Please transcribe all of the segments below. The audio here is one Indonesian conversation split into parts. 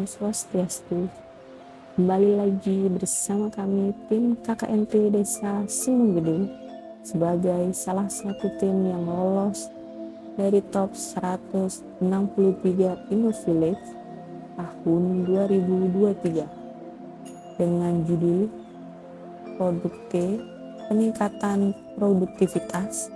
Swastiastu. Kembali lagi bersama kami tim KKNT Desa Simunggede sebagai salah satu tim yang lolos dari top 163 InnoVillage tahun 2023 dengan judul Produk T, peningkatan produktivitas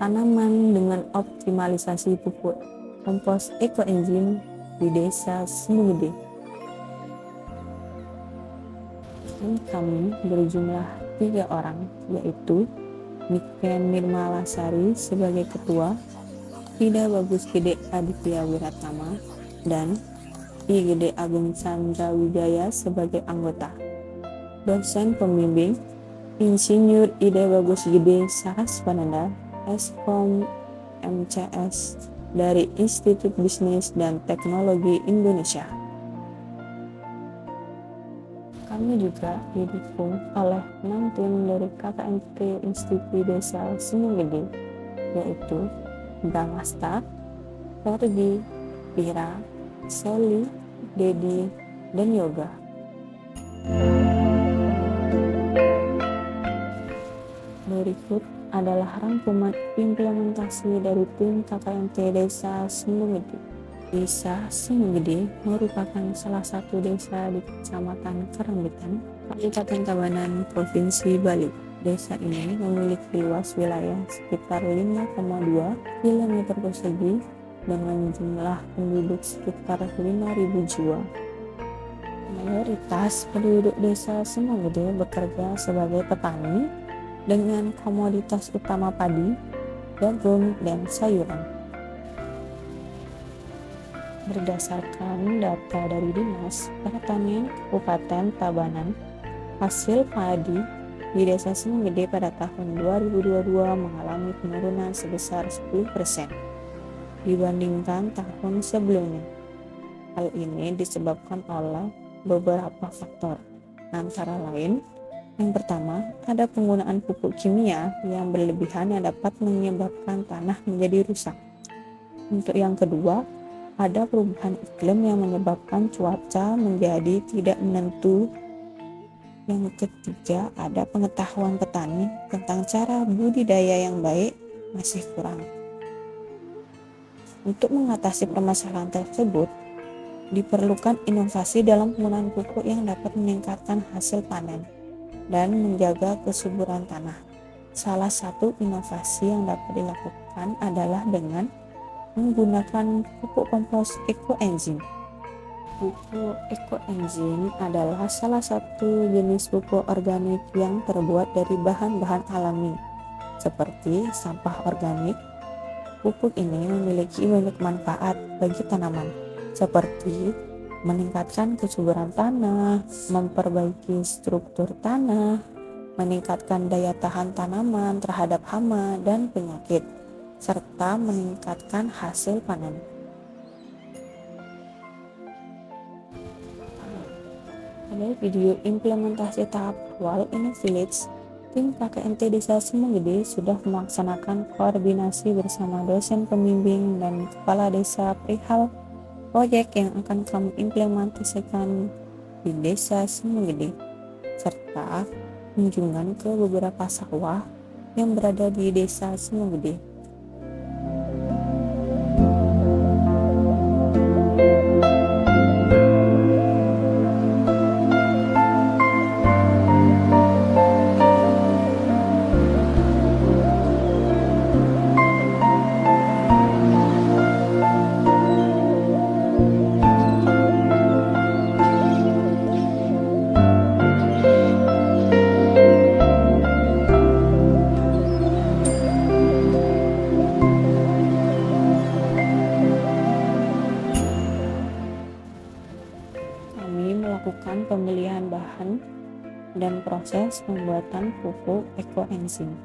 tanaman dengan optimalisasi pupuk kompos ekoenzim di Desa Simunggede. Dan kami berjumlah 3 orang, yaitu Niken Nirmalasari sebagai ketua, Ida Bagus Gede Aditya Wiratama, dan I Gede Agung Chandra Wijaya sebagai anggota. Dosen pembimbing Insinyur Ida Bagus Gede Sarasvananda, Eskom MCS dari Institut Bisnis dan Teknologi Indonesia. Kami juga didukung oleh 6 tim dari KKNT Institut Desa Simunggede, yaitu Bramasta, Ferdi, Pira, Soli, Dedi, dan Yoga. Berikut adalah rangkuman implementasi dari tim KKNT Desa Simunggede. Desa Simunggede merupakan salah satu desa di Kecamatan Karambitan, Kabupaten Tabanan, Provinsi Bali. Desa ini memiliki luas wilayah sekitar 5,2 km persegi dengan jumlah penduduk sekitar 5.000 jiwa. Mayoritas penduduk Desa Simunggede bekerja sebagai petani dengan komoditas utama padi, jagung, dan sayuran. Berdasarkan data dari Dinas Pertanian Kabupaten Tabanan, hasil padi di Desa Simunggede pada tahun 2022 mengalami penurunan sebesar 10% dibandingkan tahun sebelumnya. Hal ini disebabkan oleh beberapa faktor, antara lain: yang pertama, ada penggunaan pupuk kimia yang berlebihan yang dapat menyebabkan tanah menjadi rusak. Untuk yang kedua, ada perubahan iklim yang menyebabkan cuaca menjadi tidak menentu. Yang ketiga, ada pengetahuan petani tentang cara budidaya yang baik masih kurang. Untuk mengatasi permasalahan tersebut, diperlukan inovasi dalam penggunaan pupuk yang dapat meningkatkan hasil panen dan menjaga kesuburan tanah. Salah satu inovasi yang dapat dilakukan adalah dengan menggunakan pupuk kompos ekoenzim. Pupuk ekoenzim adalah salah satu jenis pupuk organik yang terbuat dari bahan-bahan alami, seperti sampah organik. Pupuk ini memiliki banyak manfaat bagi tanaman, seperti meningkatkan kesuburan tanah, memperbaiki struktur tanah, meningkatkan daya tahan tanaman terhadap hama dan penyakit, serta meningkatkan hasil panen. Pada video implementasi tahap awal InnoVillage, tim KKNT Desa Simunggede sudah melaksanakan koordinasi bersama dosen pembimbing dan kepala desa perihal proyek yang akan kami implementasikan di Desa Simunggede, serta kunjungan ke beberapa sawah yang berada di Desa Simunggede. Melakukan pemilihan bahan dan proses pembuatan pupuk ekoenzim.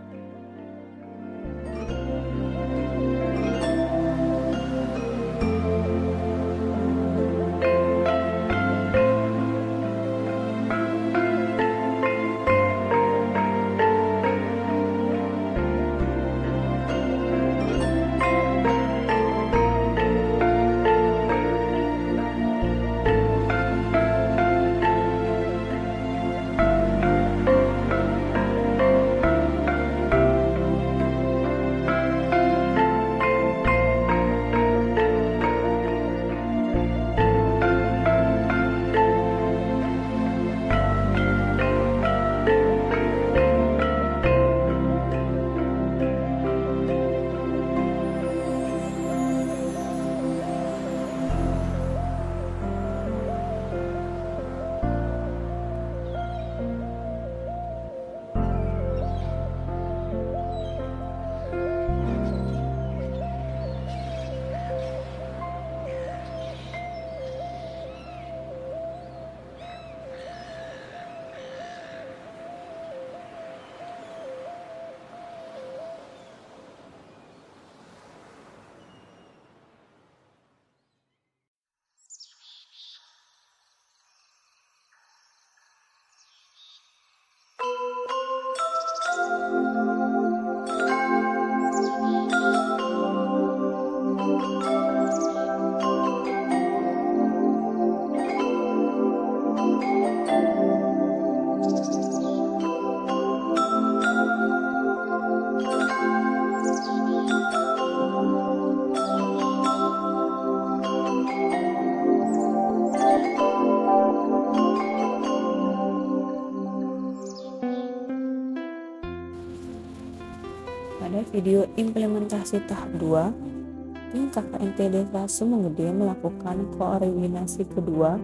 Pada video implementasi tahap 2, tim KKNT Desa Sumenggede melakukan koordinasi kedua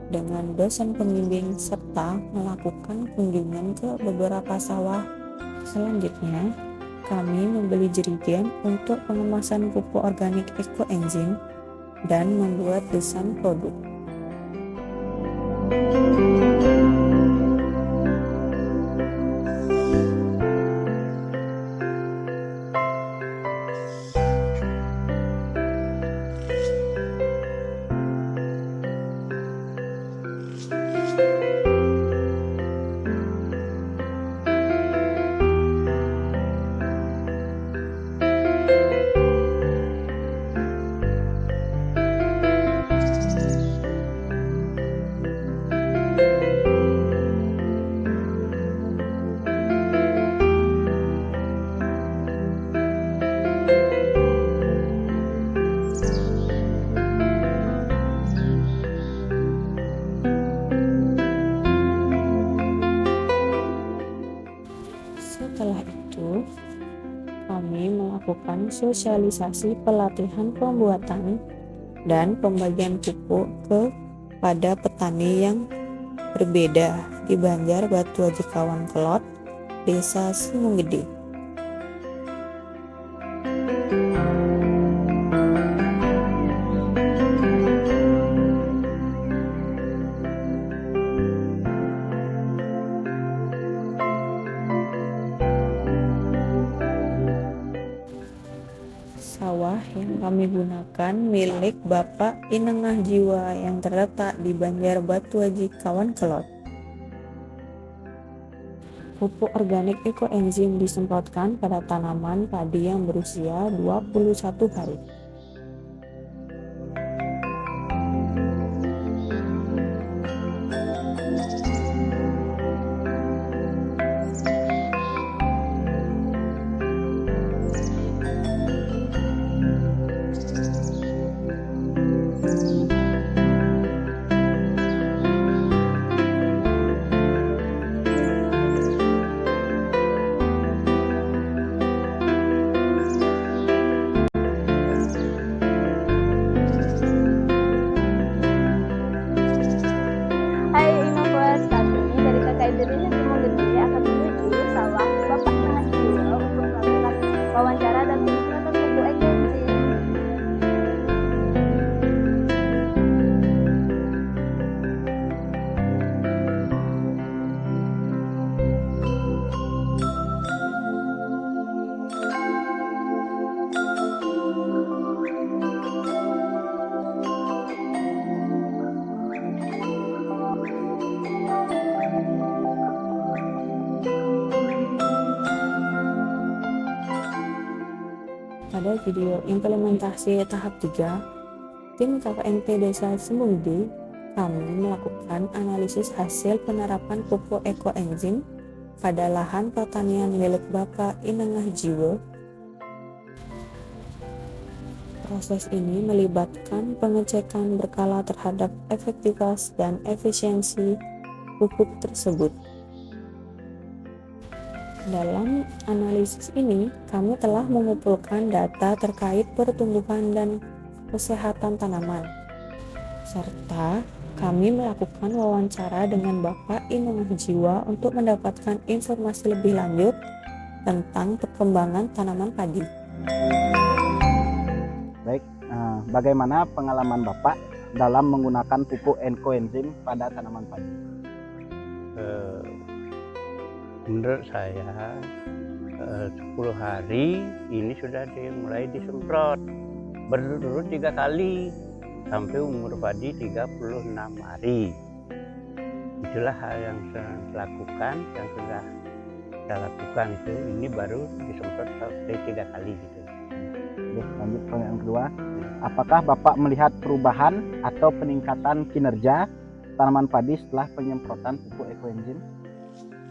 dengan dosen pembimbing serta melakukan kunjungan ke beberapa sawah. Selanjutnya, kami membeli jerigen untuk pengemasan pupuk organik ekoenzim dan membuat desain produk. Setelah itu, kami melakukan sosialisasi pelatihan pembuatan dan pembagian pupuk kepada petani yang berbeda di Banjar Batu Aji Kawan Kelot, Desa Sumenggede. Sawah yang kami gunakan milik Bapak Inengah Jiwa yang terletak di Banjar Batu Aji Kawan Kelot. Pupuk organik ekoenzim disemprotkan pada tanaman padi yang berusia 21 hari. Wawancara dan penyemprotan pupuk ekoenzim. Pada video implementasi tahap 3, tim KKNT Desa Sumenggede, kami melakukan analisis hasil penerapan pupuk ekoenzim pada lahan pertanian milik Bapak Inengah Jiwa. Proses ini melibatkan pengecekan berkala terhadap efektivitas dan efisiensi pupuk tersebut. Dalam analisis ini, kami telah mengumpulkan data terkait pertumbuhan dan kesehatan tanaman, serta kami melakukan wawancara dengan Bapak Inengah Jiwa untuk mendapatkan informasi lebih lanjut tentang perkembangan tanaman padi. Baik, bagaimana pengalaman Bapak dalam menggunakan pupuk ekoenzim pada tanaman padi? Menurut saya 10 hari ini sudah mulai disemprot berturut 3 kali sampai umur padi 36 hari. Itulah hal yang saya lakukan, yang sudah saya lakukan itu. Ini baru disemprot sampai 3 kali gitu. Oke, lanjut pertanyaan kedua. Apakah Bapak melihat perubahan atau peningkatan kinerja tanaman padi setelah penyemprotan pupuk ekoenzim?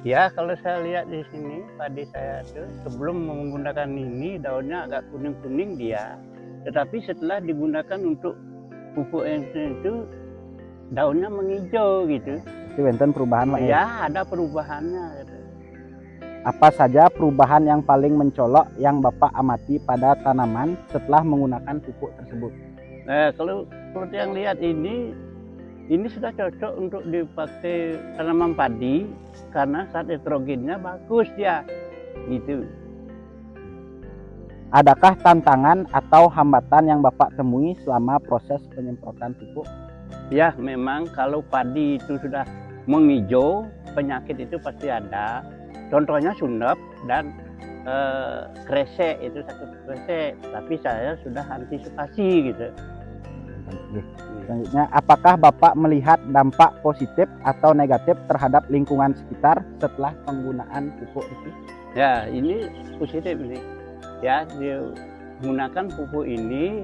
Ya, kalau saya lihat di sini padi saya itu sebelum menggunakan ini daunnya agak kuning-kuning dia, tetapi setelah digunakan untuk pupuk itu daunnya menghijau gitu. Itu benten perubahan lah ya? Ya, ada perubahannya gitu. Apa saja perubahan yang paling mencolok yang Bapak amati pada tanaman setelah menggunakan pupuk tersebut? Nah, kalau seperti yang lihat ini sudah cocok untuk dipakai tanaman padi karena saat nitrogennya bagus dia. Gitu. Adakah tantangan atau hambatan yang Bapak temui selama proses penyemprotan pupuk? Ya, memang kalau padi itu sudah menghijau, penyakit itu pasti ada. Contohnya sundep dan kresek, itu sakit kresek. Tapi saya sudah antisipasi gitu. Selanjutnya, apakah Bapak melihat dampak positif atau negatif terhadap lingkungan sekitar setelah penggunaan pupuk itu? Ya, ini positif nih. Ya, dia menggunakan pupuk ini,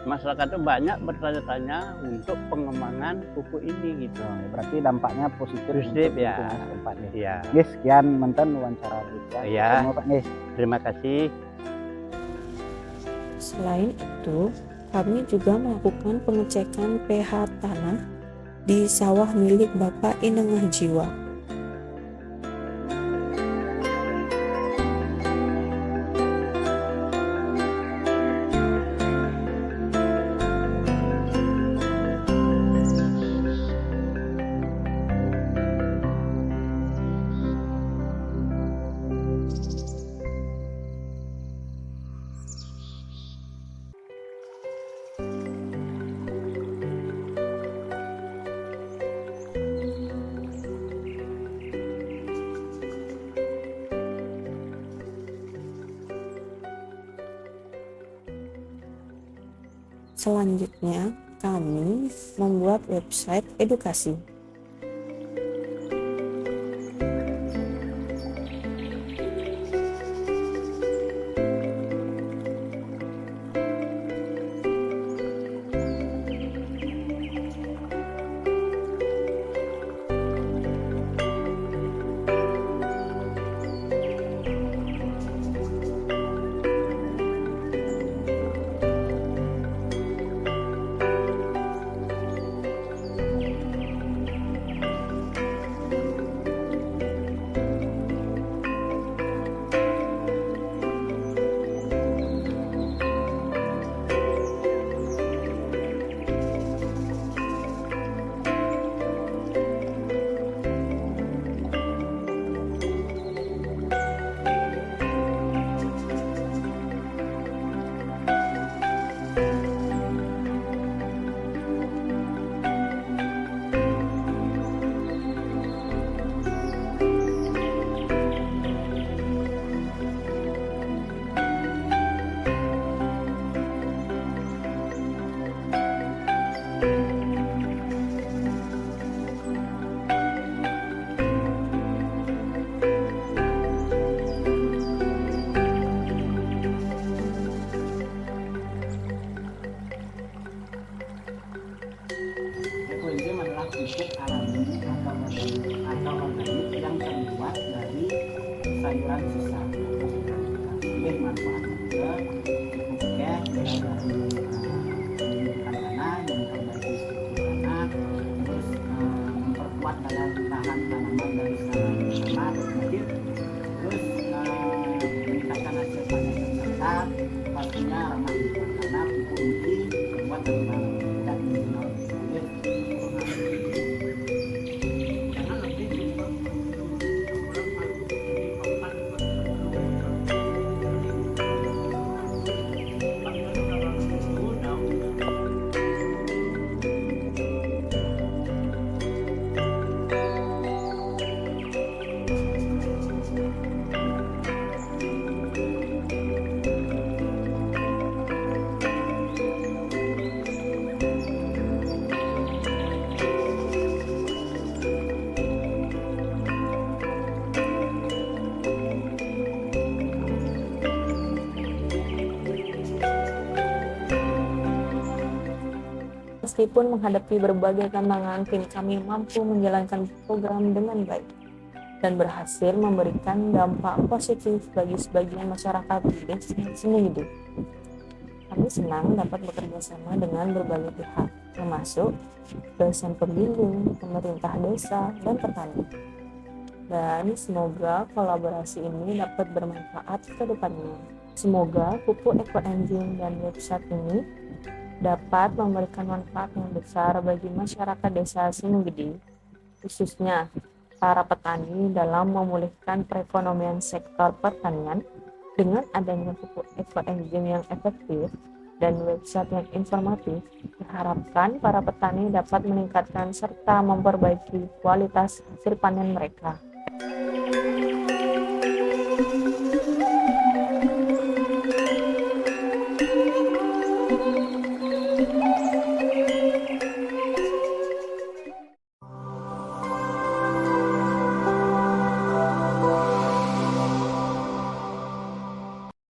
masyarakat itu banyak bertanya-tanya untuk pengembangan pupuk ini gitu. Berarti dampaknya positif Positif, untuk ya. lingkungan setempat ya. Ya, Guys, sekian menten wawancara kita. Ya. Ketemu, Pak, guys. terima kasih. Selain itu, kami juga melakukan pengecekan pH tanah di sawah milik Bapak Inengah Jiwa. Selanjutnya, kami membuat website edukasi. Ekoenzim adalah pupuk alami atau organik yang terbuat dari sayuran sisa. Ini manfaatnya pupuknya dari tanah yang memperbaiki struktur tanah, terus memperkuat daya tahan tanaman dari serangan hama atau penyakit, terus meningkatkan hasil panen serta pastinya ramah lingkungan karena pupuk ini terbuat dari bahan dan mineral. Meskipun menghadapi berbagai tantangan, tim kami mampu menjalankan program dengan baik dan berhasil memberikan dampak positif bagi sebagian masyarakat di desa Senehidup. Kami senang dapat bekerja sama dengan berbagai pihak, termasuk dosen pembimbing, pemerintah desa, dan petani. dan semoga kolaborasi ini dapat bermanfaat ke depannya. Semoga pupuk ekoenzim dan website ini dapat memberikan manfaat yang besar bagi masyarakat desa Sinugede, khususnya para petani dalam memulihkan perekonomian sektor pertanian dengan adanya pupuk ekoenzim yang efektif dan website yang informatif. Diharapkan para petani dapat meningkatkan serta memperbaiki kualitas hasil panen mereka.